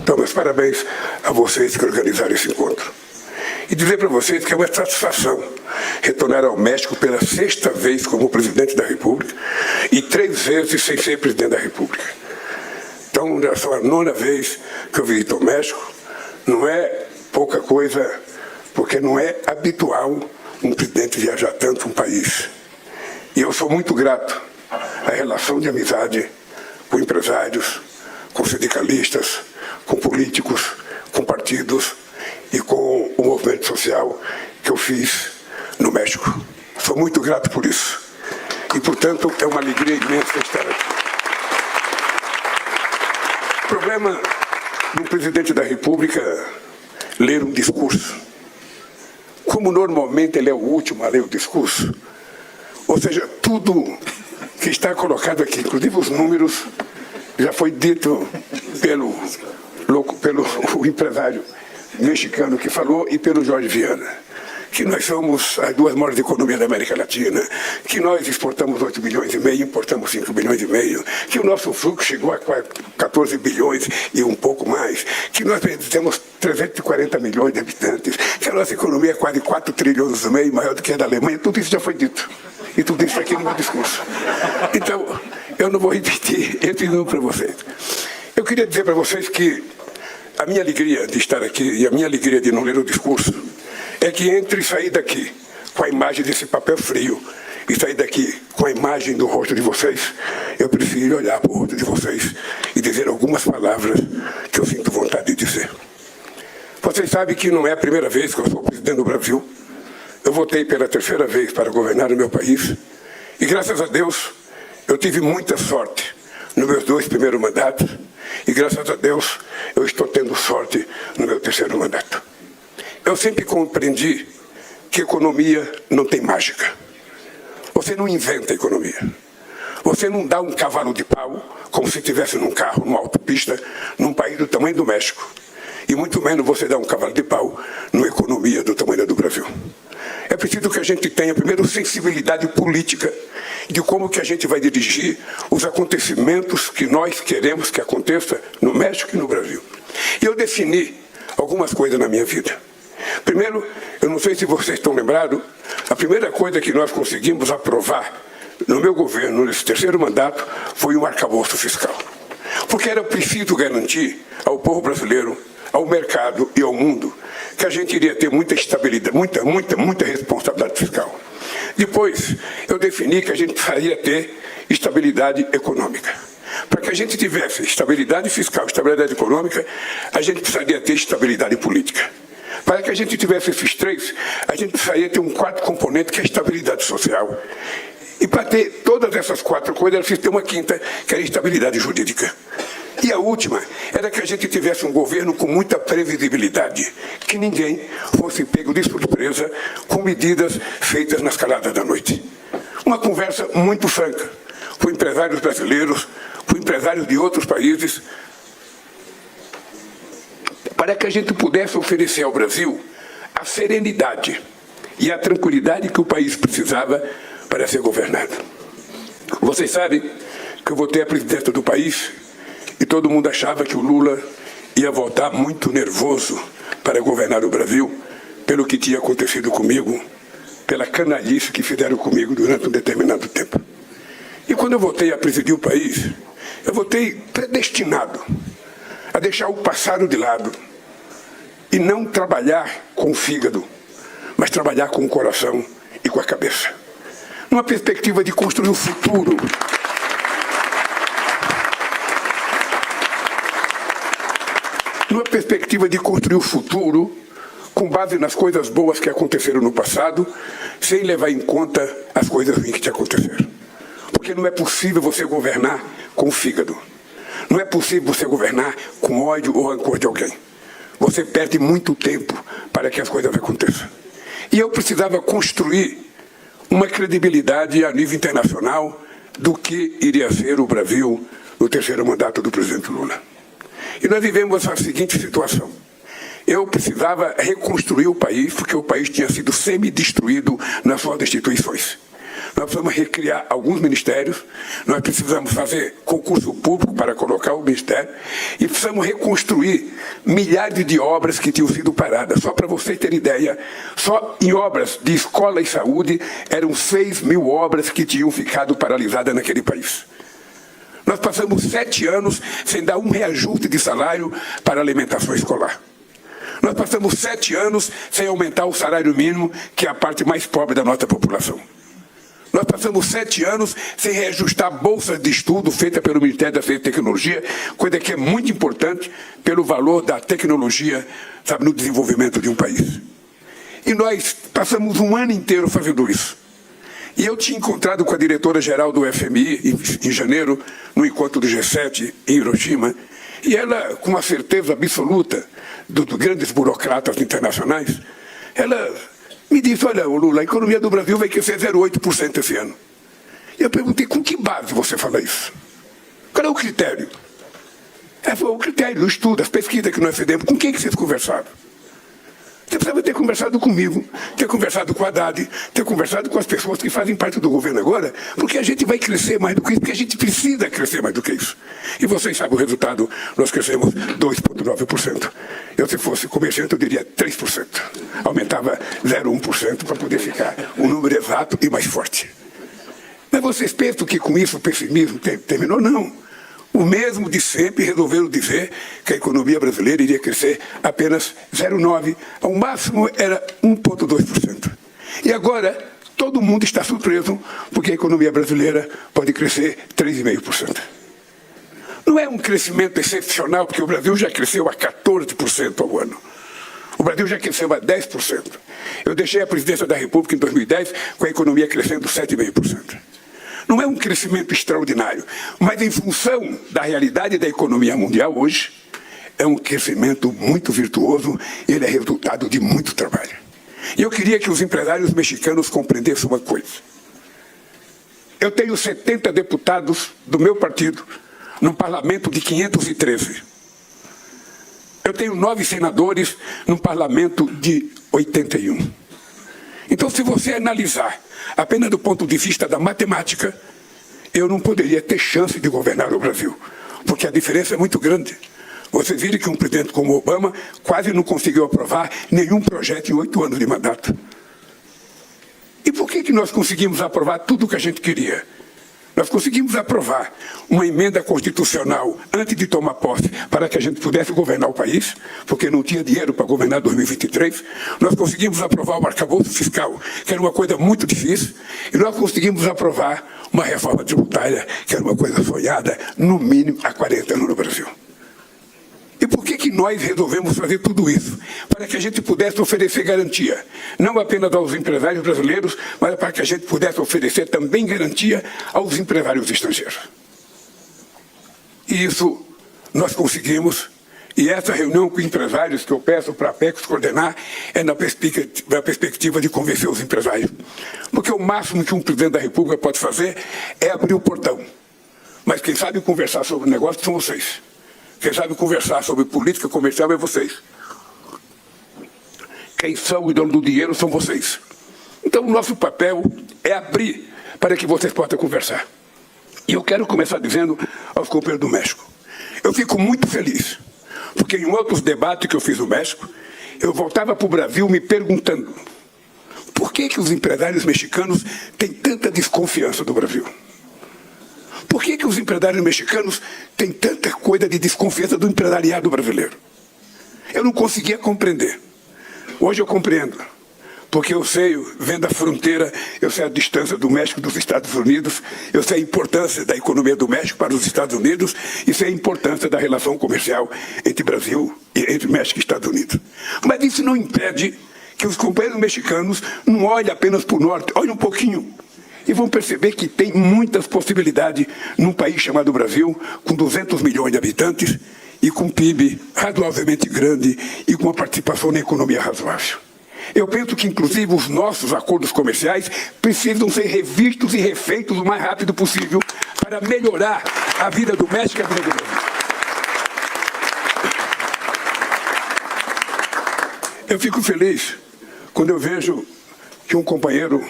Então, meus parabéns a vocês que organizaram esse encontro. E dizer para vocês que é uma satisfação retornar ao México pela 6ª vez como presidente da República e 3 vezes sem ser presidente da República. Então, já são a 9ª vez que eu visito o México. Não é pouca coisa, porque não é habitual um presidente viajar tanto um país. E eu sou muito grato à relação de amizade com empresários, com sindicalistas, com políticos, com partidos e com o movimento social que eu fiz no México. Sou muito grato por isso. E, portanto, é uma alegria imensa estar aqui. O problema do presidente da República ler um discurso. Como normalmente ele é o último a ler o discurso, ou seja, tudo que está colocado aqui, inclusive os números, já foi dito pelo empresário mexicano que falou e pelo Jorge Viana, que nós somos as 2 maiores economias da América Latina, que nós exportamos 8 bilhões e meio, importamos 5 bilhões e meio, que o nosso fluxo chegou a 14 bilhões e um pouco mais, que nós temos 340 milhões de habitantes, que a nossa economia é quase 4 trilhões e meio, maior do que a da Alemanha. Tudo isso já foi dito. E tudo isso aqui no meu discurso. Então, eu não vou repetir esse número para vocês. Eu queria dizer para vocês que a minha alegria de estar aqui e a minha alegria de não ler o discurso é que entre sair daqui com a imagem desse papel frio e sair daqui com a imagem do rosto de vocês, eu prefiro olhar para o rosto de vocês e dizer algumas palavras que eu sinto vontade de dizer. Vocês sabem que não é a primeira vez que eu sou presidente do Brasil. Eu votei pela 3ª vez para governar o meu país e, graças a Deus, eu tive muita sorte nos meus 2 primeiros mandatos e, graças a Deus, eu estou tendo sorte no meu 3º mandato. Eu sempre compreendi que economia não tem mágica. Você não inventa economia. Você não dá um cavalo de pau como se estivesse num carro, numa autopista, num país do tamanho do México. E muito menos você dá um cavalo de pau numa economia do tamanho do Brasil. É preciso que a gente tenha, primeiro, sensibilidade política de como que a gente vai dirigir os acontecimentos que nós queremos que aconteça no México e no Brasil. E eu defini algumas coisas na minha vida. Primeiro, eu não sei se vocês estão lembrados, a primeira coisa que nós conseguimos aprovar no meu governo, nesse 3º mandato, foi um arcabouço fiscal. Porque era preciso garantir ao povo brasileiro, ao mercado e ao mundo que a gente iria ter muita estabilidade, muita responsabilidade fiscal. Depois, eu defini que a gente precisaria ter estabilidade econômica. Para que a gente tivesse estabilidade fiscal, estabilidade econômica, a gente precisaria ter estabilidade política. Para que a gente tivesse esses 3, a gente precisaria ter um 4º componente, que é a estabilidade social. E para ter todas essas 4 coisas, era preciso ter uma 5ª, que era a estabilidade jurídica. E a última era que a gente tivesse um governo com muita previsibilidade, que ninguém fosse pego de surpresa com medidas feitas nas caladas da noite. Uma conversa muito franca com empresários brasileiros, com empresários de outros países, para que a gente pudesse oferecer ao Brasil a serenidade e a tranquilidade que o país precisava para ser governado. Vocês sabem que eu votei a presidência do país e todo mundo achava que o Lula ia voltar muito nervoso para governar o Brasil pelo que tinha acontecido comigo, pela canalice que fizeram comigo durante um determinado tempo. E quando eu voltei a presidir o país, eu voltei predestinado a deixar o passado de lado e não trabalhar com o fígado, mas trabalhar com o coração e com a cabeça. Numa perspectiva de construir o futuro. Numa perspectiva de construir o futuro com base nas coisas boas que aconteceram no passado, sem levar em conta as coisas ruins que te aconteceram. Porque não é possível você governar com o fígado. Não é possível você governar com ódio ou rancor de alguém. Você perde muito tempo para que as coisas aconteçam. E eu precisava construir uma credibilidade a nível internacional do que iria ser o Brasil no terceiro mandato do presidente Lula. E nós vivemos a seguinte situação. Eu precisava reconstruir o país, porque o país tinha sido semi-destruído nas suas instituições. nós precisamos recriar alguns ministérios, nós precisamos fazer concurso público para colocar o ministério e precisamos reconstruir milhares de obras que tinham sido paradas. Só para você ter ideia, só em obras de escola e saúde eram 6.000 obras que tinham ficado paralisadas naquele país. Nós passamos 7 anos sem dar um reajuste de salário para a alimentação escolar. Nós passamos 7 anos sem aumentar o salário mínimo, que é a parte mais pobre da nossa população. Nós passamos 7 anos sem reajustar bolsas de estudo feita pelo Ministério da Ciência e Tecnologia, coisa que é muito importante pelo valor da tecnologia, sabe, no desenvolvimento de um país. E nós passamos um ano inteiro fazendo isso. E eu tinha encontrado com a diretora-geral do FMI em janeiro, no encontro do G7 em Hiroshima, e ela, com a certeza absoluta dos grandes burocratas internacionais, ela me disse, olha, Lula, a economia do Brasil vai crescer 0,8% esse ano. E eu perguntei, com que base você fala isso? Qual é o critério? Ela falou, o critério do estudo, as pesquisas que nós fizemos, com quem que vocês conversaram? Você precisava ter conversado comigo, ter conversado com a Haddad, ter conversado com as pessoas que fazem parte do governo agora, porque a gente vai crescer mais do que isso, porque a gente precisa crescer mais do que isso. E vocês sabem o resultado, nós crescemos 2,9%. Eu, se fosse comerciante, eu diria 3%. Aumentava 0,1% para poder ficar um número exato e mais forte. Mas vocês pensam que com isso o pessimismo terminou? Não. O mesmo de sempre resolveram dizer que a economia brasileira iria crescer apenas 0,9%. Ao máximo era 1,2%. E agora todo mundo está surpreso porque a economia brasileira pode crescer 3,5%. Não é um crescimento excepcional, porque o Brasil já cresceu a 14% ao ano. O Brasil já cresceu a 10%. Eu deixei a presidência da República em 2010 com a economia crescendo 7,5%. Não é um crescimento extraordinário, mas em função da realidade da economia mundial hoje, é um crescimento muito virtuoso, ele é resultado de muito trabalho. E eu queria que os empresários mexicanos compreendessem uma coisa. Eu tenho 70 deputados do meu partido num parlamento de 513. Eu tenho 9 senadores num parlamento de 81. Então, se você analisar apenas do ponto de vista da matemática, eu não poderia ter chance de governar o Brasil, porque a diferença é muito grande. Vocês viram que um presidente como Obama quase não conseguiu aprovar nenhum projeto em 8 anos de mandato. E por que nós conseguimos aprovar tudo o que a gente queria? Nós conseguimos aprovar uma emenda constitucional antes de tomar posse para que a gente pudesse governar o país, porque não tinha dinheiro para governar 2023. Nós conseguimos aprovar o arcabouço fiscal, que era uma coisa muito difícil, e nós conseguimos aprovar uma reforma tributária, que era uma coisa sonhada, no mínimo, há 40 anos no Brasil. E por que nós resolvemos fazer tudo isso? Para que a gente pudesse oferecer garantia, não apenas aos empresários brasileiros, mas para que a gente pudesse oferecer também garantia aos empresários estrangeiros. E isso nós conseguimos, e essa reunião com empresários que eu peço para a Apex coordenar é na perspectiva de convencer os empresários. Porque o máximo que um presidente da República pode fazer é abrir o portão. Mas quem sabe conversar sobre o negócio são vocês. Quem sabe conversar sobre política comercial é vocês. Quem são o dono do dinheiro são vocês. Então, o nosso papel é abrir para que vocês possam conversar. E eu quero começar dizendo aos companheiros do México. Eu fico muito feliz, porque em outros debates que eu fiz no México, eu voltava para o Brasil me perguntando por que os empresários mexicanos têm tanta desconfiança do Brasil? Por que os empresários mexicanos têm tanta coisa de desconfiança do empresariado brasileiro? Eu não conseguia compreender. Hoje eu compreendo. Porque eu sei, vendo a fronteira, eu sei a distância do México dos Estados Unidos, eu sei a importância da economia do México para os Estados Unidos e sei a importância da relação comercial entre Brasil e entre México e Estados Unidos. Mas isso não impede que os companheiros mexicanos não olhem apenas para o norte, olhem um pouquinho. E vão perceber que tem muitas possibilidades num país chamado Brasil, com 200 milhões de habitantes e com um PIB razoavelmente grande e com uma participação na economia razoável. Eu penso que, inclusive, os nossos acordos comerciais precisam ser revistos e refeitos o mais rápido possível para melhorar a vida do México e a vida do Brasil. Eu fico feliz quando eu vejo que um companheiro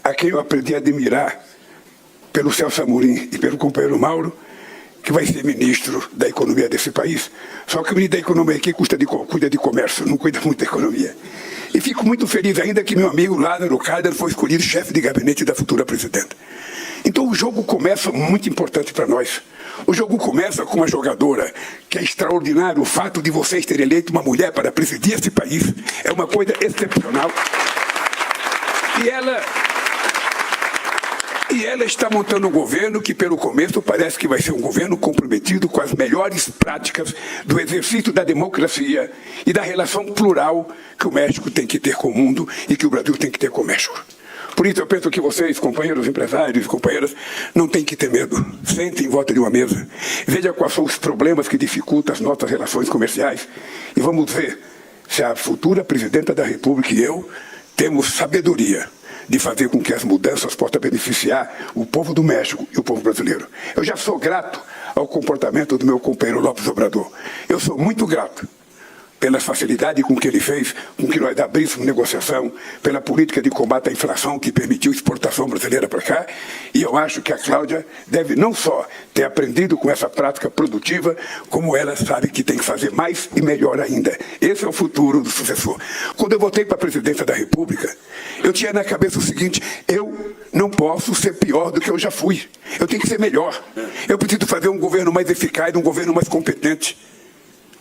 a quem eu aprendi a admirar, pelo Celso Amorim e pelo companheiro Mauro, que vai ser ministro da economia desse país. Só que o ministro da economia aqui cuida de comércio, não cuida muito da economia. E fico muito feliz ainda que meu amigo Lázaro Kádaro foi escolhido chefe de gabinete da futura presidenta. Então o jogo começa muito importante para nós. O jogo começa com uma jogadora que é extraordinário. O fato de vocês terem eleito uma mulher para presidir esse país é uma coisa excepcional. E ela está montando um governo que, pelo começo, parece que vai ser um governo comprometido com as melhores práticas do exercício da democracia e da relação plural que o México tem que ter com o mundo e que o Brasil tem que ter com o México. Por isso eu penso que vocês, companheiros empresários e companheiras, não têm que ter medo. Sentem em volta de uma mesa. Veja quais são os problemas que dificultam as nossas relações comerciais. E vamos ver se a futura presidenta da República e eu temos sabedoria de fazer com que as mudanças possam beneficiar o povo do México e o povo brasileiro. Eu já sou grato ao comportamento do meu companheiro López Obrador. Eu sou muito grato pela facilidade com que ele fez, com que nós abríssemos negociação, pela política de combate à inflação que permitiu exportação brasileira para cá. E eu acho que a Cláudia deve não só ter aprendido com essa prática produtiva, como ela sabe que tem que fazer mais e melhor ainda. Esse é o futuro do sucessor. Quando eu voltei para a presidência da República, eu tinha na cabeça o seguinte: eu não posso ser pior do que eu já fui. Eu tenho que ser melhor. Eu preciso fazer um governo mais eficaz, um governo mais competente.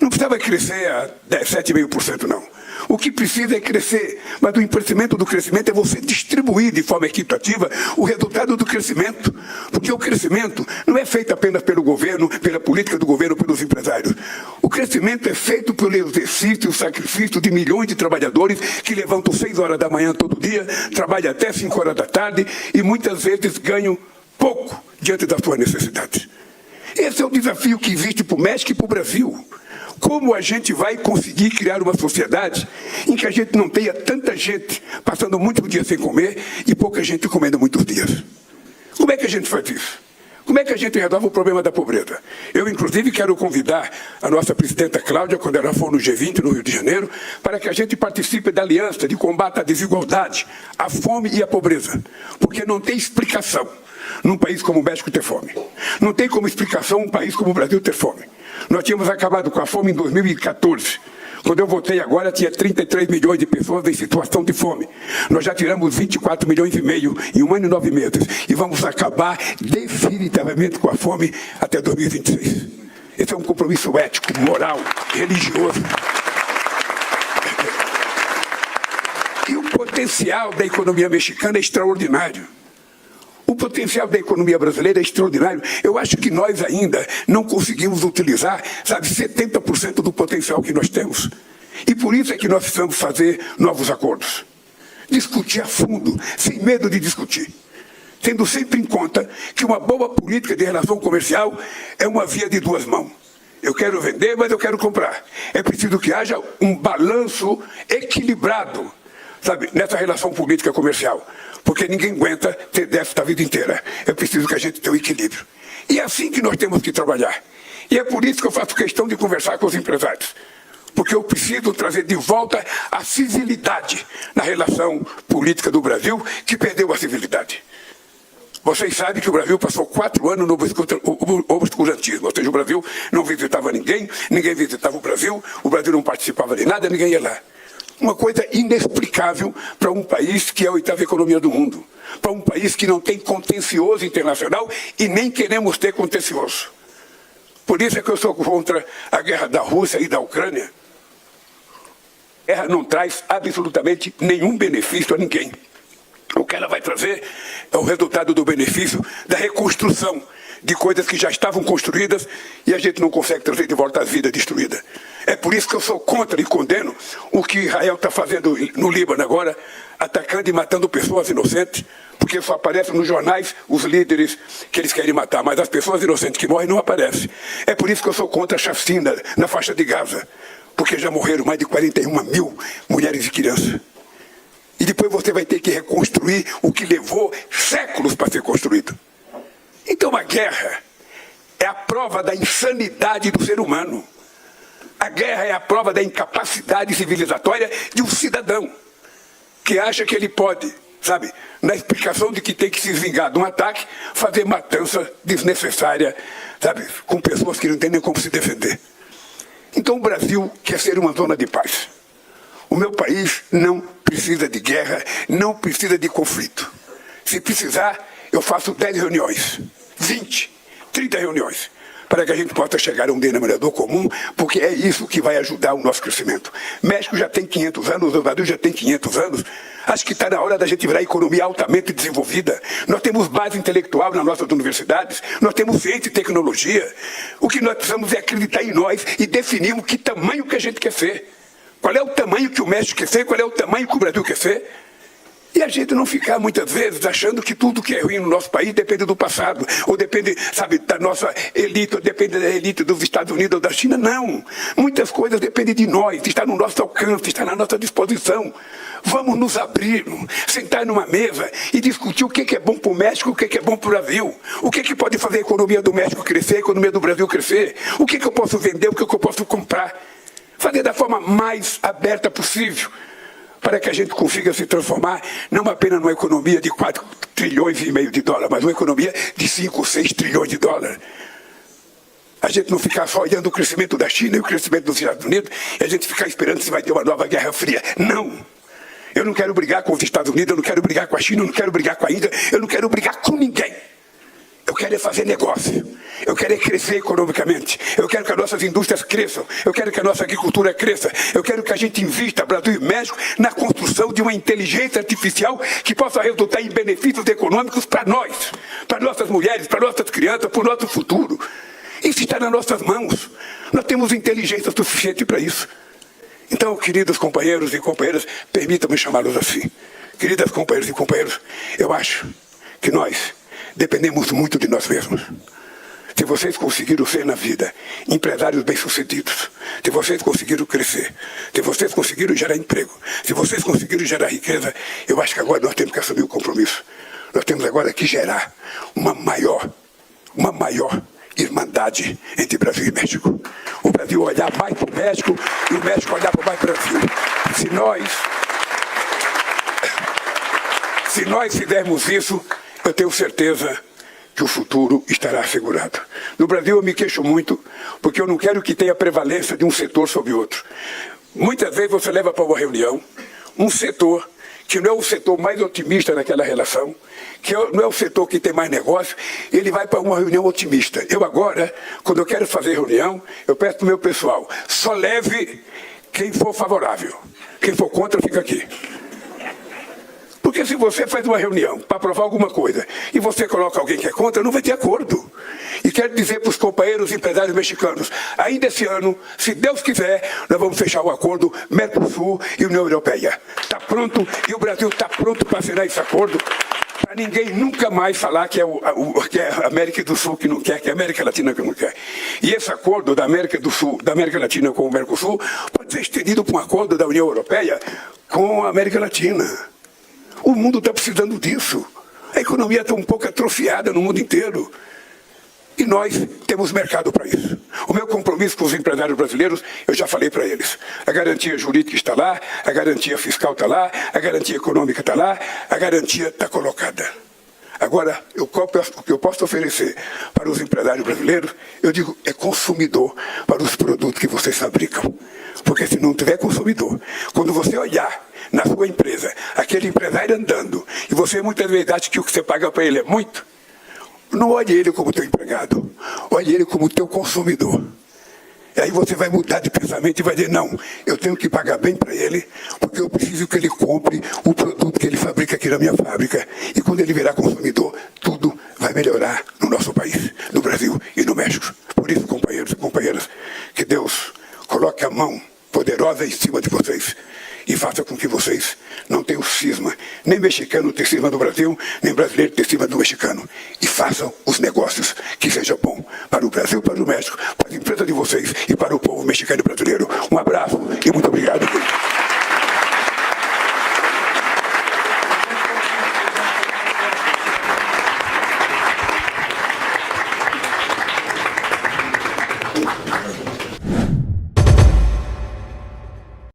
Não precisava crescer a 7,5%, não. O que precisa é crescer, mas o crescimento do crescimento é você distribuir de forma equitativa o resultado do crescimento. Porque o crescimento não é feito apenas pelo governo, pela política do governo, pelos empresários. O crescimento é feito pelo exercício e o sacrifício de milhões de trabalhadores que levantam 6 horas da manhã todo dia, trabalham até 5 horas da tarde e muitas vezes ganham pouco diante das suas necessidades. Esse é o desafio que existe para o México e para o Brasil. Como a gente vai conseguir criar uma sociedade em que a gente não tenha tanta gente passando muitos dias sem comer e pouca gente comendo muitos dias? Como é que a gente faz isso? Como é que a gente resolve o problema da pobreza? Eu, inclusive, quero convidar a nossa presidenta Cláudia, quando ela for no G20, no Rio de Janeiro, para que a gente participe da aliança de combate à desigualdade, à fome e à pobreza. Porque não tem explicação num país como o México ter fome. Não tem como explicação um país como o Brasil ter fome. Nós tínhamos acabado com a fome em 2014. Quando eu votei agora, tinha 33 milhões de pessoas em situação de fome. Nós já tiramos 24 milhões e meio em 1 ano e 9 meses. E vamos acabar definitivamente com a fome até 2026. Esse é um compromisso ético, moral, religioso. E o potencial da economia mexicana é extraordinário. O potencial da economia brasileira é extraordinário. Eu acho que nós ainda não conseguimos utilizar, 70% do potencial que nós temos. E por isso é que nós precisamos fazer novos acordos. Discutir a fundo, sem medo de discutir. Tendo sempre em conta que uma boa política de relação comercial é uma via de duas mãos. Eu quero vender, mas eu quero comprar. É preciso que haja um balanço equilibrado, nessa relação política comercial. Porque ninguém aguenta ter déficit a vida inteira. É preciso que a gente tenha um equilíbrio. E é assim que nós temos que trabalhar. E é por isso que eu faço questão de conversar com os empresários. Porque eu preciso trazer de volta a civilidade na relação política do Brasil, que perdeu a civilidade. Vocês sabem que o Brasil passou 4 anos no obscurantismo. Ou seja, o Brasil não visitava ninguém, ninguém visitava o Brasil não participava de nada, ninguém ia lá. Uma coisa inexplicável para um país que é a 8ª economia do mundo. Para um país que não tem contencioso internacional e nem queremos ter contencioso. Por isso é que eu sou contra a guerra da Rússia e da Ucrânia. A guerra não traz absolutamente nenhum benefício a ninguém. O que ela vai trazer é o resultado do benefício da reconstrução de coisas que já estavam construídas e a gente não consegue trazer de volta as vidas destruídas. É por isso que eu sou contra e condeno o que Israel está fazendo no Líbano agora, atacando e matando pessoas inocentes, porque só aparecem nos jornais os líderes que eles querem matar, mas as pessoas inocentes que morrem não aparecem. É por isso que eu sou contra a chacina na faixa de Gaza, porque já morreram mais de 41 mil mulheres e crianças. E depois você vai ter que reconstruir o que levou séculos para ser construído. Então a guerra é a prova da insanidade do ser humano. A guerra é a prova da incapacidade civilizatória de um cidadão que acha que ele pode, na explicação de que tem que se vingar de um ataque, fazer matança desnecessária, sabe, com pessoas que não têm nem como se defender. Então o Brasil quer ser uma zona de paz. O meu país não precisa de guerra, não precisa de conflito. Se precisar, eu faço 10 reuniões, 20, 30 reuniões, para que a gente possa chegar a um denominador comum, porque é isso que vai ajudar o nosso crescimento. México já tem 500 anos, o Brasil já tem 500 anos. Acho que está na hora da gente virar economia altamente desenvolvida. Nós temos base intelectual nas nossas universidades, nós temos ciência e tecnologia. O que nós precisamos é acreditar em nós e definirmos que tamanho que a gente quer ser. Qual é o tamanho que o México quer ser, qual é o tamanho que o Brasil quer ser. E a gente não ficar, muitas vezes, achando que tudo que é ruim no nosso país depende do passado, ou depende, sabe, da nossa elite, ou depende da elite dos Estados Unidos ou da China. Não. Muitas coisas dependem de nós, está no nosso alcance, está na nossa disposição. Vamos nos abrir, sentar numa mesa e discutir o que é bom para o México, o que é bom para o Brasil. O que pode fazer a economia do México crescer, a economia do Brasil crescer. O que eu posso vender, o que eu posso comprar. Fazer da forma mais aberta possível, para que a gente consiga se transformar não apenas numa economia de 4,5 trilhões de dólares, mas uma economia de 5 ou 6 trilhões de dólares. A gente não ficar só olhando o crescimento da China e o crescimento dos Estados Unidos, e a gente ficar esperando se vai ter uma nova Guerra Fria. Não! Eu não quero brigar com os Estados Unidos, eu não quero brigar com a China, eu não quero brigar com a Índia, eu não quero brigar com ninguém. Eu quero é fazer negócio, eu quero é crescer economicamente, eu quero que as nossas indústrias cresçam, eu quero que a nossa agricultura cresça, eu quero que a gente invista, Brasil e México, na construção de uma inteligência artificial que possa resultar em benefícios econômicos para nós, para nossas mulheres, para nossas crianças, para o nosso futuro. Isso está nas nossas mãos, nós temos inteligência suficiente para isso. Então, queridos companheiros e companheiras, permitam-me chamá-los assim. Queridas companheiras e companheiros, eu acho que nós dependemos muito de nós mesmos. Se vocês conseguiram ser na vida empresários bem-sucedidos, se vocês conseguiram crescer, se vocês conseguiram gerar emprego, se vocês conseguiram gerar riqueza, eu acho que agora nós temos que assumir o compromisso. Nós temos agora que gerar uma maior irmandade entre Brasil e México. O Brasil olhar mais para o México e o México olhar mais para o Brasil. Se nós fizermos isso, eu tenho certeza que o futuro estará assegurado. No Brasil eu me queixo muito, porque eu não quero que tenha prevalência de um setor sobre outro. Muitas vezes você leva para uma reunião um setor que não é o setor mais otimista naquela relação, que não é o setor que tem mais negócio, ele vai para uma reunião otimista. Eu agora, quando eu quero fazer reunião, eu peço para o meu pessoal, só leve quem for favorável. Quem for contra, fica aqui. Porque se você faz uma reunião para aprovar alguma coisa e você coloca alguém que é contra, não vai ter acordo. E quero dizer para os companheiros empresários mexicanos, ainda esse ano, se Deus quiser, nós vamos fechar o acordo Mercosul e União Europeia. Está pronto e o Brasil está pronto para assinar esse acordo, para ninguém nunca mais falar que é a América do Sul que não quer, que é a América Latina que não quer. E esse acordo da América do Sul, da América Latina com o Mercosul, pode ser estendido para um acordo da União Europeia com a América Latina. O mundo está precisando disso. A economia está um pouco atrofiada no mundo inteiro. E nós temos mercado para isso. O meu compromisso com os empresários brasileiros, eu já falei para eles. A garantia jurídica está lá, a garantia fiscal está lá, a garantia econômica está lá, a garantia está colocada. Agora, o que eu posso oferecer para os empresários brasileiros, eu digo, é consumidor para os produtos que vocês fabricam. Porque se não tiver consumidor, quando você olhar na sua empresa, aquele empresário andando, e você muitas vezes acha que o que você paga para ele é muito, não olhe ele como teu empregado, olhe ele como teu consumidor. E aí você vai mudar de pensamento e vai dizer, não, eu tenho que pagar bem para ele, porque eu preciso que ele compre o produto que ele fabrica aqui na minha fábrica. E quando ele virar consumidor, tudo vai melhorar no nosso país, no Brasil e no México. Por isso, companheiros e companheiras, que Deus coloque a mão poderosa em cima de vocês e faça com que vocês não tenham cisma, nem mexicano ter cisma do Brasil, nem brasileiro ter cisma do mexicano. E façam os negócios que sejam bons para o Brasil, para o México, para as empresas de vocês e para o povo mexicano e brasileiro. Um abraço e muito obrigado.